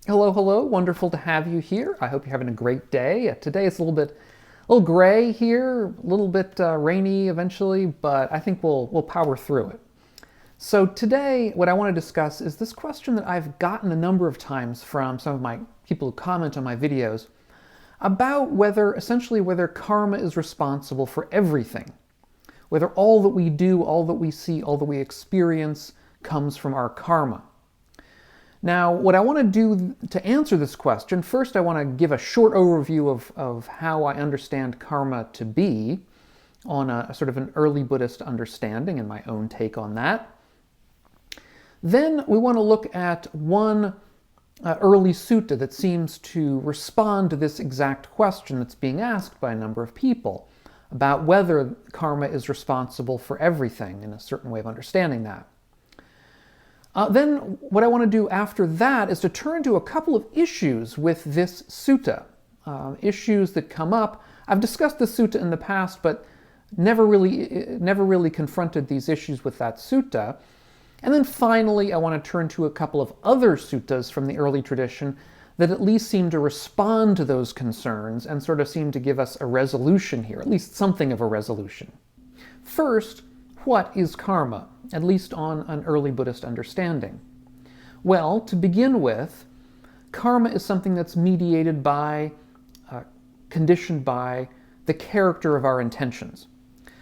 Hello, hello. Wonderful to have you here. I hope you're having a great day. Today it's a little gray here, a little bit rainy eventually, but I think we'll power through it. So today, what I want to discuss is this question that I've gotten a number of times from some of my people who comment on my videos about essentially whether karma is responsible for everything. Whether all that we do, all that we see, all that we experience comes from our karma. Now, what I want to do to answer this question, first I want to give a short overview of how I understand karma to be on a sort of an early Buddhist understanding and my own take on that. Then we want to look at one early sutta that seems to respond to this exact question that's being asked by a number of people about whether karma is responsible for everything and a certain way of understanding that. Then what I want to do after that is to turn to a couple of issues with this sutta, issues that come up. I've discussed the sutta in the past, but never really confronted these issues with that sutta. And then finally, I want to turn to a couple of other suttas from the early tradition that at least seem to respond to those concerns and sort of seem to give us a resolution here, at least something of a resolution. First, what is karma, at least on an early Buddhist understanding? Well, to begin with, karma is something that's mediated by, conditioned by the character of our intentions.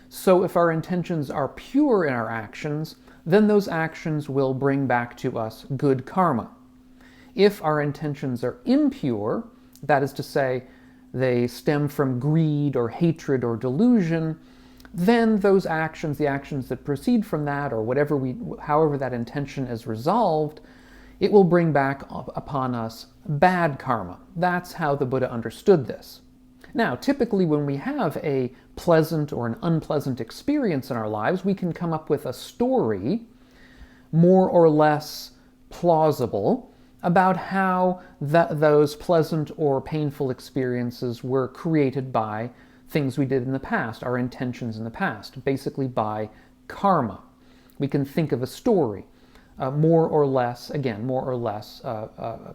So if our intentions are pure in our actions, then those actions will bring back to us good karma. If our intentions are impure, that is to say, they stem from greed or hatred or delusion, then those actions, the actions that proceed from that, or however that intention is resolved, it will bring back upon us bad karma. That's how the Buddha understood this. Now, typically when we have a pleasant or an unpleasant experience in our lives, we can come up with a story, more or less plausible, about how those pleasant or painful experiences were created by things we did in the past, our intentions in the past, basically by karma. We can think of a story, more or less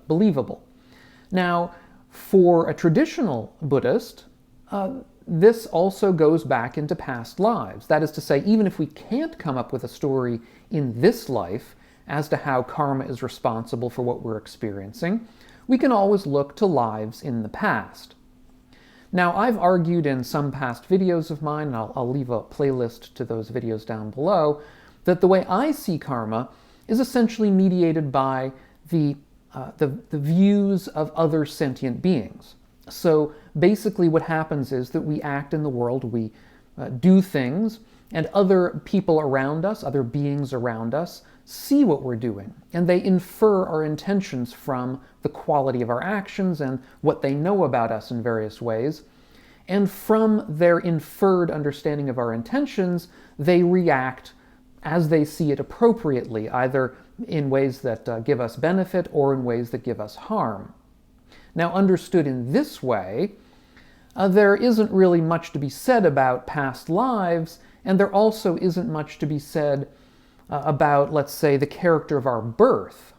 believable. Now, for a traditional Buddhist, this also goes back into past lives. That is to say, even if we can't come up with a story in this life as to how karma is responsible for what we're experiencing, we can always look to lives in the past. Now, I've argued in some past videos of mine, and I'll leave a playlist to those videos down below, that the way I see karma is essentially mediated by the views of other sentient beings. So basically what happens is that we act in the world, we do things, and other people around us, other beings around us, see what we're doing, and they infer our intentions from the quality of our actions and what they know about us in various ways. And from their inferred understanding of our intentions, they react as they see it appropriately, either in ways that give us benefit or in ways that give us harm. Now, understood in this way, there isn't really much to be said about past lives, and there also isn't much to be said about, let's say, the character of our birth.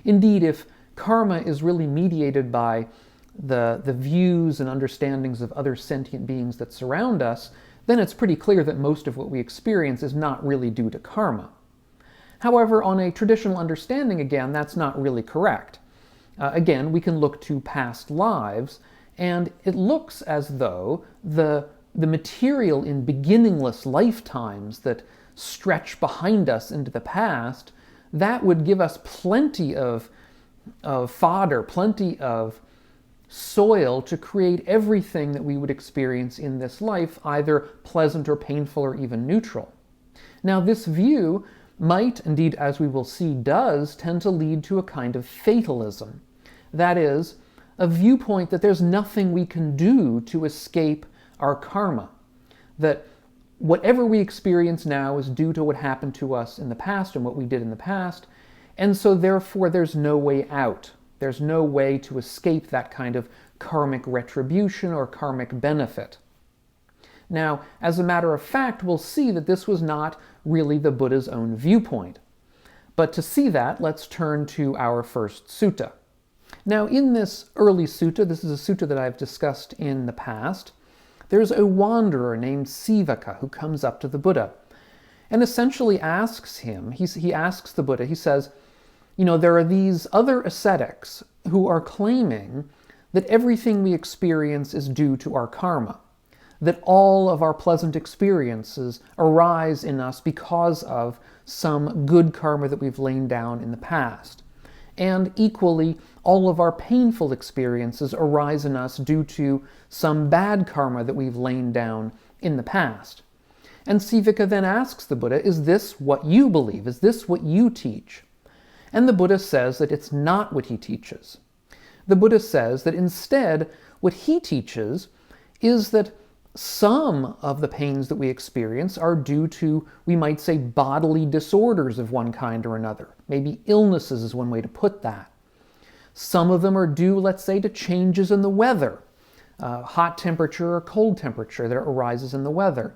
Indeed, if karma is really mediated by the views and understandings of other sentient beings that surround us, then it's pretty clear that most of what we experience is not really due to karma. However, on a traditional understanding, again, that's not really correct. Again, we can look to past lives, and it looks as though the material in beginningless lifetimes that stretch behind us into the past, that would give us plenty of fodder, plenty of soil to create everything that we would experience in this life, either pleasant or painful or even neutral. Now, this view might, indeed, as we will see, does tend to lead to a kind of fatalism. That is, a viewpoint that there's nothing we can do to escape our karma, that whatever we experience now is due to what happened to us in the past and what we did in the past, and so therefore there's no way out. There's no way to escape that kind of karmic retribution or karmic benefit. Now, as a matter of fact, we'll see that this was not really the Buddha's own viewpoint. But to see that, let's turn to our first sutta. Now, in this early sutta, this is a sutta that I've discussed in the past, there's a wanderer named Sivaka who comes up to the Buddha and essentially asks him, he asks the Buddha, he says, there are these other ascetics who are claiming that everything we experience is due to our karma, that all of our pleasant experiences arise in us because of some good karma that we've laid down in the past. And equally, all of our painful experiences arise in us due to some bad karma that we've laid down in the past. And Sivaka then asks the Buddha, is this what you believe? Is this what you teach? And the Buddha says that it's not what he teaches. The Buddha says that instead, what he teaches is that some of the pains that we experience are due to, we might say, bodily disorders of one kind or another. Maybe illnesses is one way to put that. Some of them are due, let's say, to changes in the weather, hot temperature or cold temperature that arises in the weather.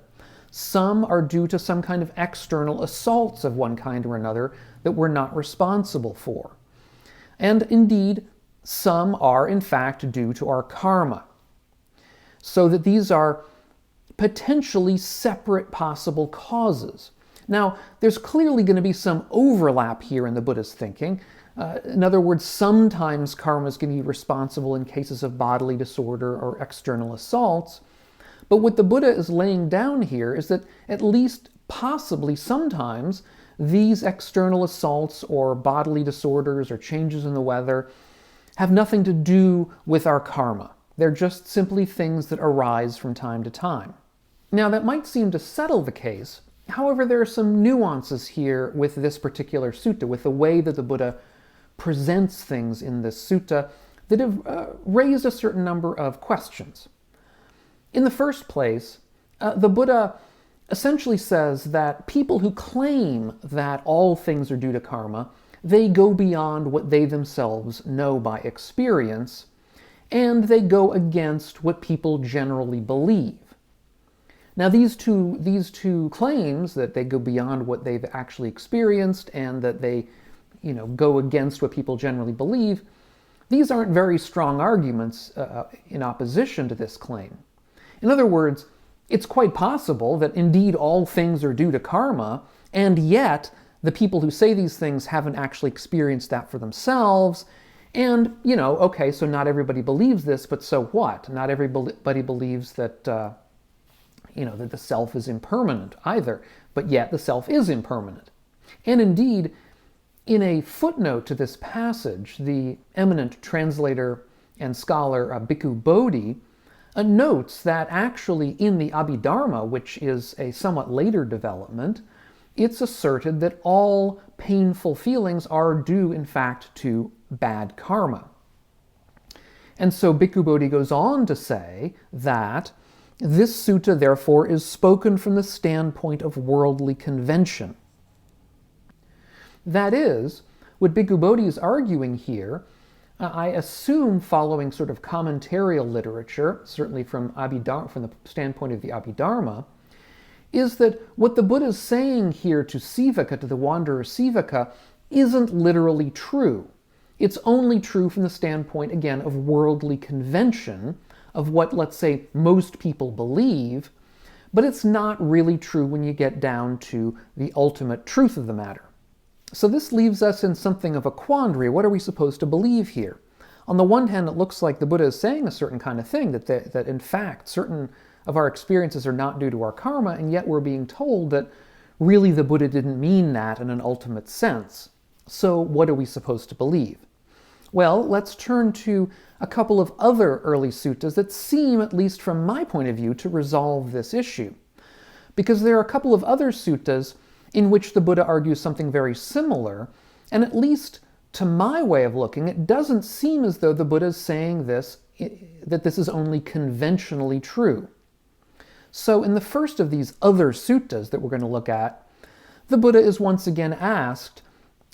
Some are due to some kind of external assaults of one kind or another that we're not responsible for. And indeed, some are in fact due to our karma. So that these are potentially separate possible causes. Now, there's clearly going to be some overlap here in the Buddha's thinking. In other words, sometimes karma is going to be responsible in cases of bodily disorder or external assaults. But what the Buddha is laying down here is that at least possibly sometimes these external assaults or bodily disorders or changes in the weather have nothing to do with our karma. They're just simply things that arise from time to time. Now, that might seem to settle the case. However, there are some nuances here with this particular sutta, with the way that the Buddha presents things in this sutta that have raised a certain number of questions. In the first place, the Buddha essentially says that people who claim that all things are due to karma, they go beyond what they themselves know by experience, and they go against what people generally believe. Now, these two claims, that they go beyond what they've actually experienced and that they, go against what people generally believe, these aren't very strong arguments in opposition to this claim. In other words, it's quite possible that indeed all things are due to karma, and yet the people who say these things haven't actually experienced that for themselves. And, okay, so not everybody believes this, but so what? Not everybody believes that, that the self is impermanent either, but yet the self is impermanent. And indeed, in a footnote to this passage, the eminent translator and scholar Bhikkhu Bodhi notes that actually in the Abhidharma, which is a somewhat later development, it's asserted that all painful feelings are due, in fact, to bad karma. And so Bhikkhu Bodhi goes on to say that this sutta, therefore, is spoken from the standpoint of worldly convention. That is, what Bhikkhu Bodhi is arguing here, I assume following sort of commentarial literature, certainly from the standpoint of the Abhidharma, is that what the Buddha is saying here to Sivaka, to the wanderer Sivaka, isn't literally true. It's only true from the standpoint, again, of worldly convention, of what, let's say, most people believe, but it's not really true when you get down to the ultimate truth of the matter. So this leaves us in something of a quandary. What are we supposed to believe here? On the one hand, it looks like the Buddha is saying a certain kind of thing, that in fact, certain of our experiences are not due to our karma, and yet we're being told that really the Buddha didn't mean that in an ultimate sense. So what are we supposed to believe? Well, let's turn to a couple of other early suttas that seem, at least from my point of view, to resolve this issue. Because there are a couple of other suttas in which the Buddha argues something very similar, and at least to my way of looking, it doesn't seem as though the Buddha is saying that this is only conventionally true. So in the first of these other suttas that we're going to look at, the Buddha is once again asked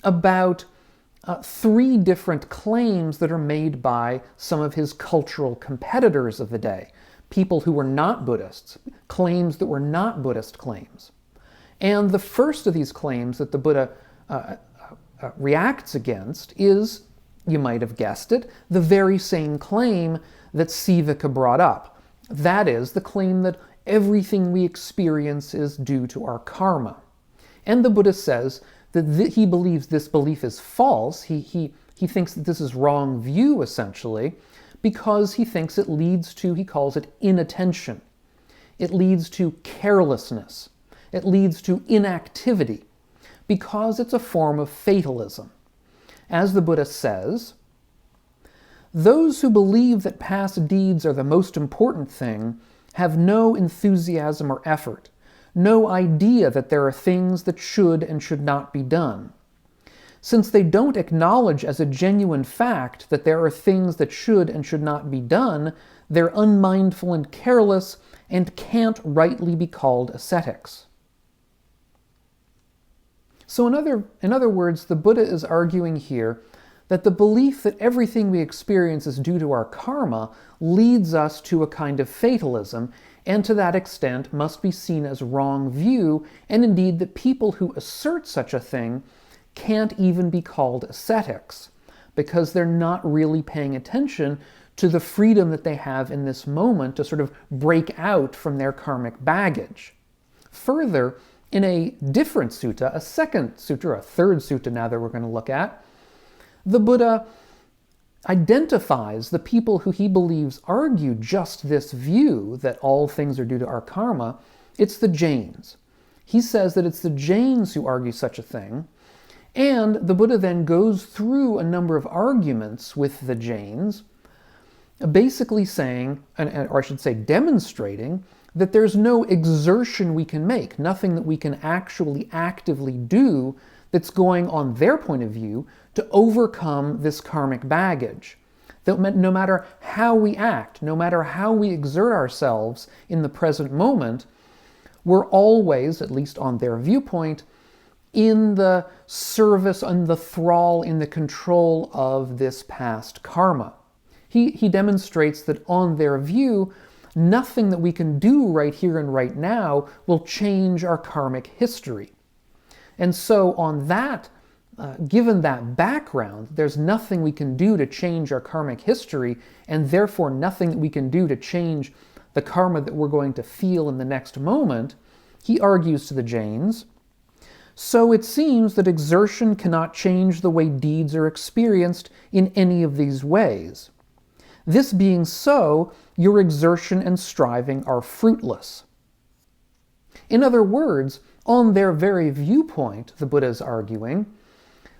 about three different claims that are made by some of his cultural competitors of the day, people who were not Buddhists, claims that were not Buddhist claims. And the first of these claims that the Buddha reacts against is you might have guessed it, the very same claim that Sivaka brought up. That is, the claim that everything we experience is due to our karma. And the Buddha says that he believes this belief is false. He thinks that this is wrong view, essentially, because he thinks it leads to, he calls it, inattention. It leads to carelessness. It leads to inactivity, because it's a form of fatalism. As the Buddha says, those who believe that past deeds are the most important thing have no enthusiasm or effort, no idea that there are things that should and should not be done. Since they don't acknowledge as a genuine fact that there are things that should and should not be done, they're unmindful and careless and can't rightly be called ascetics. So in other words, the Buddha is arguing here that the belief that everything we experience is due to our karma leads us to a kind of fatalism, and to that extent must be seen as wrong view, and indeed that people who assert such a thing can't even be called ascetics, because they're not really paying attention to the freedom that they have in this moment to sort of break out from their karmic baggage. Further, in a different sutta, a second sutta, a third sutta now that we're going to look at, the Buddha identifies the people who he believes argue just this view that all things are due to our karma. It's the Jains. He says that it's the Jains who argue such a thing, and the Buddha then goes through a number of arguments with the Jains, basically saying, or I should say demonstrating, that there's no exertion we can make, nothing that we can actually actively do that's going, on their point of view, to overcome this karmic baggage. That no matter how we act, no matter how we exert ourselves in the present moment, we're always, at least on their viewpoint, in the service, in the thrall, in the control of this past karma. He demonstrates that on their view, nothing that we can do right here and right now will change our karmic history. And so on that, given that background, there's nothing we can do to change our karmic history, and therefore nothing that we can do to change the karma that we're going to feel in the next moment, he argues to the Jains, so it seems that exertion cannot change the way deeds are experienced in any of these ways. This being so, your exertion and striving are fruitless. In other words, on their very viewpoint, the Buddha is arguing,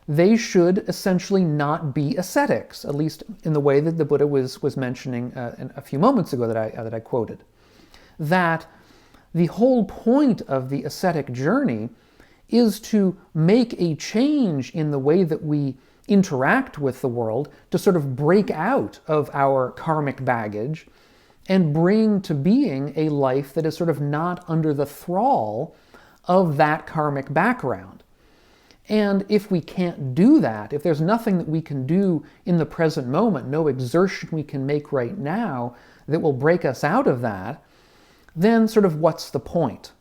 they should essentially not be ascetics, at least in the way that the Buddha was mentioning a few moments ago that I quoted. That the whole point of the ascetic journey is to make a change in the way that we interact with the world, to sort of break out of our karmic baggage and bring to being a life that is sort of not under the thrall of that karmic background. And if we can't do that, if there's nothing that we can do in the present moment, no exertion we can make right now that will break us out of that, then sort of what's the point?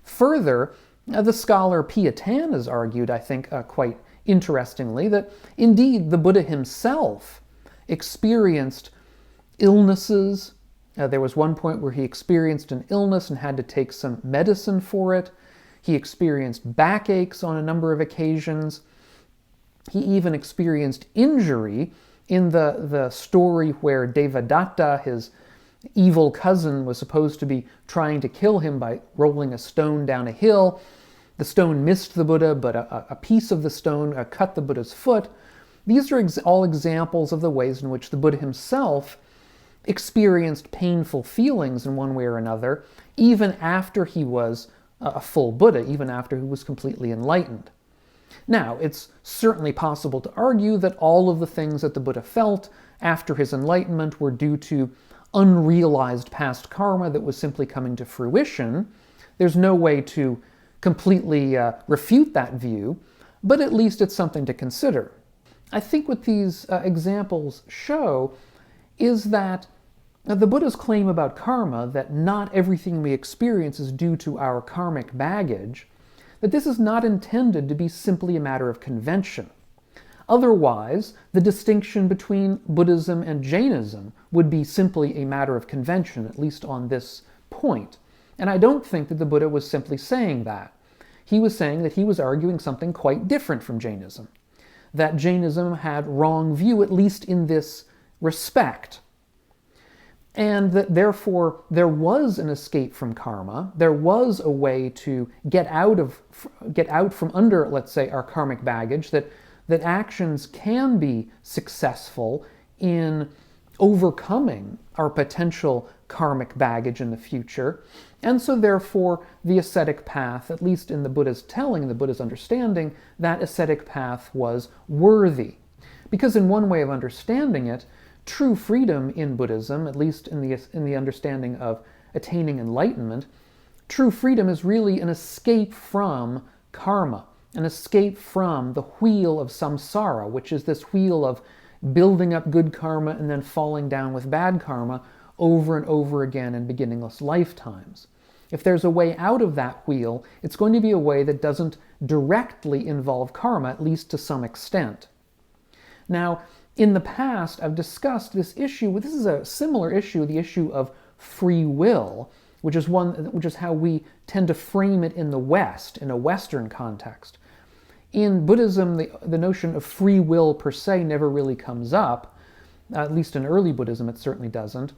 Further, the scholar Piatan has argued, I think quite interestingly, that indeed the Buddha himself experienced illnesses. There was one point where he experienced an illness and had to take some medicine for it. He experienced backaches on a number of occasions. He even experienced injury in the story where Devadatta, his evil cousin, was supposed to be trying to kill him by rolling a stone down a hill. The stone missed the Buddha, but a piece of the stone cut the Buddha's foot. These are all examples of the ways in which the Buddha himself experienced painful feelings in one way or another, even after he was a full Buddha, even after he was completely enlightened. Now, it's certainly possible to argue that all of the things that the Buddha felt after his enlightenment were due to unrealized past karma that was simply coming to fruition. There's no way to completely refute that view, but at least it's something to consider. I think what these examples show is that the Buddha's claim about karma, that not everything we experience is due to our karmic baggage, that this is not intended to be simply a matter of convention. Otherwise, the distinction between Buddhism and Jainism would be simply a matter of convention, at least on this point. And I don't think that the Buddha was simply saying that. He was saying that he was arguing something quite different from Jainism, that Jainism had wrong view, at least in this respect, and that therefore there was an escape from karma, there was a way to get out from under, let's say, our karmic baggage, that actions can be successful in overcoming our potential karmic baggage in the future. And so therefore the ascetic path, at least in the Buddha's telling, the Buddha's understanding, that ascetic path was worthy. Because in one way of understanding it, true freedom in Buddhism, at least in the understanding of attaining enlightenment, true freedom is really an escape from karma, an escape from the wheel of samsara, which is this wheel of building up good karma and then falling down with bad karma over and over again in beginningless lifetimes. If there's a way out of that wheel, it's going to be a way that doesn't directly involve karma, at least to some extent. Now, in the past, I've discussed this issue. This is a similar issue, the issue of free will, which is how we tend to frame it in the West, in a Western context. In Buddhism, the notion of free will per se never really comes up. At least in early Buddhism, it certainly doesn't.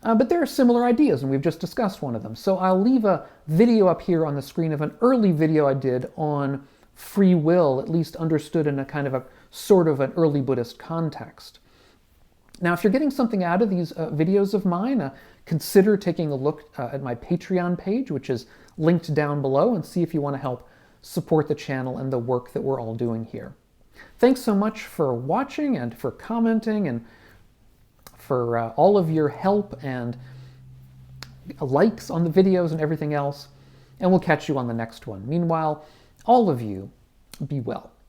But there are similar ideas, and we've just discussed one of them. So I'll leave a video up here on the screen of an early video I did on free will, at least understood in a kind of a sort of an early Buddhist context. Now, if you're getting something out of these videos of mine, consider taking a look at my Patreon page, which is linked down below, and see if you want to help support the channel and the work that we're all doing here. Thanks so much for watching and for commenting and for all of your help and likes on the videos and everything else, and we'll catch you on the next one. Meanwhile, all of you, be well.